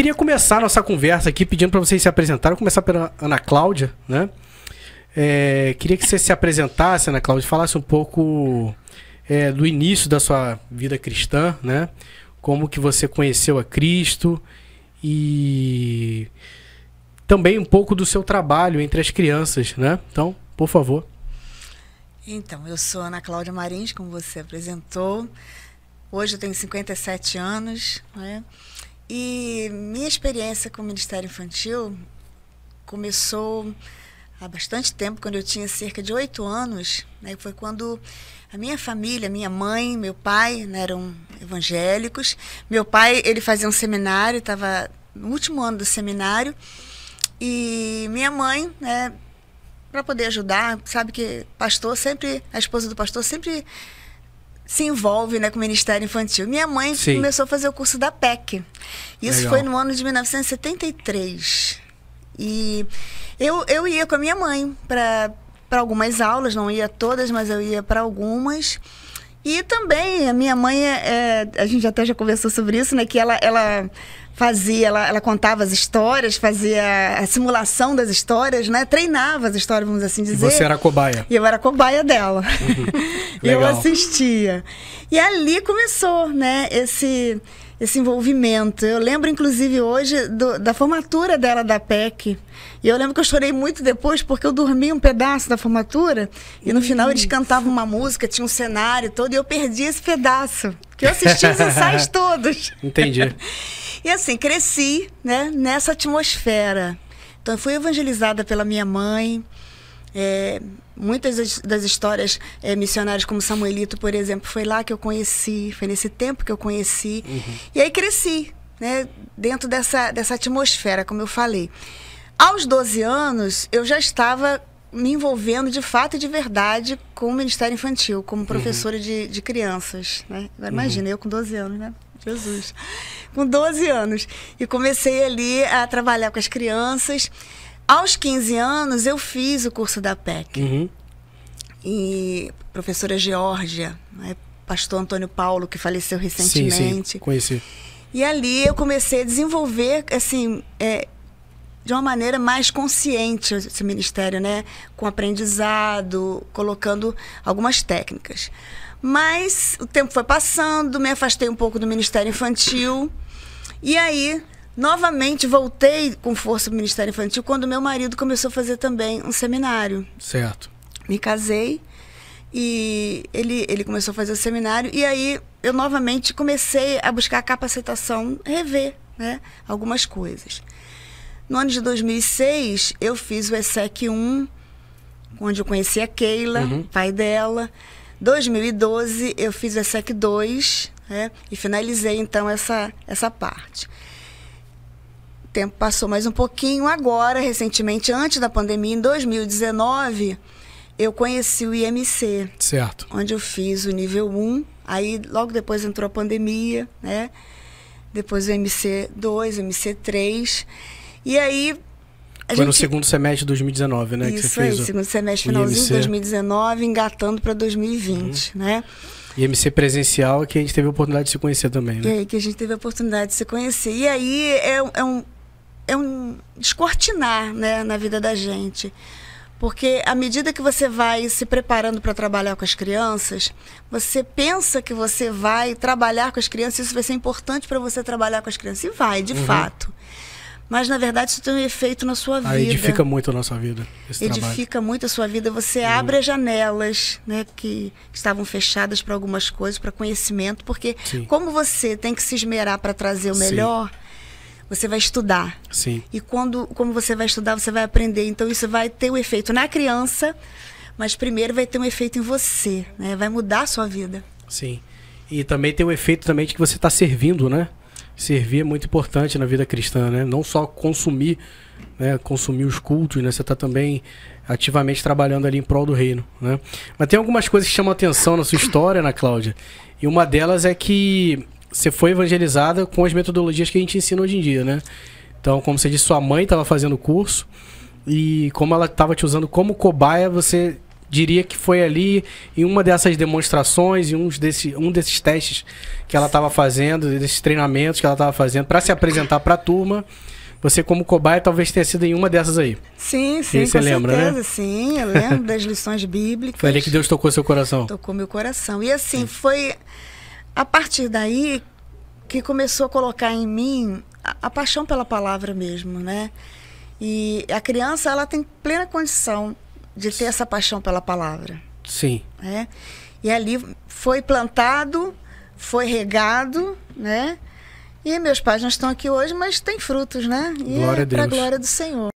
queria começar a nossa conversa aqui pedindo para vocês se apresentarem. Vou começar pela Ana Cláudia, né? Queria que você se apresentasse, Ana Cláudia, falasse um pouco do início da sua vida cristã, né? Como que você conheceu a Cristo e também um pouco do seu trabalho entre as crianças, né? Então, por favor. Então, eu sou Ana Cláudia Marins, como você apresentou. Hoje eu tenho 57 anos, né? E minha experiência com o Ministério Infantil começou há bastante tempo, quando eu tinha cerca de 8 anos, né? Foi quando a minha família, minha mãe, meu pai, né, eram evangélicos. Meu pai, ele fazia um seminário, estava no último ano do seminário, e minha mãe, né, para poder ajudar, sabe que pastor sempre, a esposa do pastor sempre se envolve, né, com o Ministério Infantil. Minha mãe começou a fazer o curso da PEC. Isso Legal. Foi no ano de 1973. E eu ia com a minha mãe para algumas aulas, não ia todas, mas eu ia para algumas. E também a minha mãe, a gente até já conversou sobre isso, né, que ela contava as histórias, fazia a simulação das histórias, né? Treinava as histórias, vamos assim dizer. E você era a cobaia. E eu era a cobaia dela. Eu assistia. E ali começou, né, esse envolvimento. Eu lembro, inclusive, hoje da formatura dela da PEC. E eu lembro que eu chorei muito depois, porque eu dormi um pedaço da formatura. E no final eles cantavam uma música, tinha um cenário todo, e eu perdi esse pedaço. Que eu assisti os ensaios todos. Entendi. E assim, cresci, né, nessa atmosfera. Então, eu fui evangelizada pela minha mãe. Muitas das histórias missionárias, como Samuelito, por exemplo, foi lá que eu conheci, foi nesse tempo que eu conheci. E aí cresci, né, dentro dessa atmosfera, como eu falei. Aos 12 anos, eu já estava me envolvendo de fato e de verdade com o Ministério Infantil, como professora de crianças, né? Agora, imagina, eu com 12 anos, né? Jesus. Com 12 anos. E comecei ali a trabalhar com as crianças. Aos 15 anos, eu fiz o curso da PEC. E professora Geórgia, né? Pastor Antônio Paulo, que faleceu recentemente. Sim, conheci. E ali eu comecei a desenvolver, assim, de uma maneira mais consciente esse ministério, né? Com aprendizado, colocando algumas técnicas. Mas o tempo foi passando, me afastei um pouco do Ministério Infantil. E aí, novamente, voltei com força para o Ministério Infantil quando meu marido começou a fazer também um seminário. Certo. Me casei e ele começou a fazer o seminário. E aí, eu novamente comecei a buscar capacitação, rever, né, algumas coisas. No ano de 2006, eu fiz o ESSEC 1, onde eu conheci a Keila, pai dela. 2012, eu fiz o ESSEC 2, né, e finalizei, então, essa parte. O tempo passou mais um pouquinho. Agora, recentemente, antes da pandemia, em 2019, eu conheci o IMC. Certo. Onde eu fiz o nível 1. Aí, logo depois, entrou a pandemia, né? Depois o IMC 2, o IMC 3. E aí... Foi no segundo semestre de 2019, né? Isso que você fez aí, segundo semestre, finalzinho de 2019, engatando para 2020, né? IMC presencial, que a gente teve a oportunidade de se conhecer também, né? E aí que a gente teve a oportunidade de se conhecer. E aí é um descortinar, né, na vida da gente. Porque à medida que você vai se preparando para trabalhar com as crianças, você pensa que você vai trabalhar com as crianças, isso vai ser importante para você trabalhar com as crianças. E vai, de fato. Mas, na verdade, isso tem um efeito na sua vida. Edifica muito a nossa vida, esse edifica trabalho. muito a sua vida. Você abre as janelas, né, que estavam fechadas para algumas coisas, para conhecimento. Porque como você tem que se esmerar para trazer o melhor, você vai estudar. Sim. E como você vai estudar, você vai aprender. Então, isso vai ter um efeito na criança, mas primeiro vai ter um efeito em você, né? Vai mudar a sua vida. Sim. E também tem o efeito também de que você está servindo, né? Servir é muito importante na vida cristã, né? Não só consumir, né? Consumir os cultos, né? Você está também ativamente trabalhando ali em prol do reino, né? Mas tem algumas coisas que chamam a atenção na sua história, Ana Cláudia. E uma delas é que você foi evangelizada com as metodologias que a gente ensina hoje em dia, né? Então, como você disse, sua mãe estava fazendo o curso e como ela estava te usando como cobaia, você diria que foi ali em uma dessas demonstrações, em um desses testes que ela estava fazendo, desses treinamentos que ela estava fazendo para se apresentar para a turma. Você, como cobaia, talvez tenha sido em uma dessas aí. Sim, sim, você lembra, certeza, né? Sim, eu lembro das lições bíblicas. Foi ali que Deus tocou seu coração. Tocou meu coração. E assim, foi a partir daí que começou a colocar em mim a paixão pela palavra mesmo, né? E a criança, ela tem plena condição de ter essa paixão pela palavra. Sim. Né? E ali foi plantado, foi regado, né? E meus pais não estão aqui hoje, mas tem frutos, né? E glória a Deus. Para a glória do Senhor.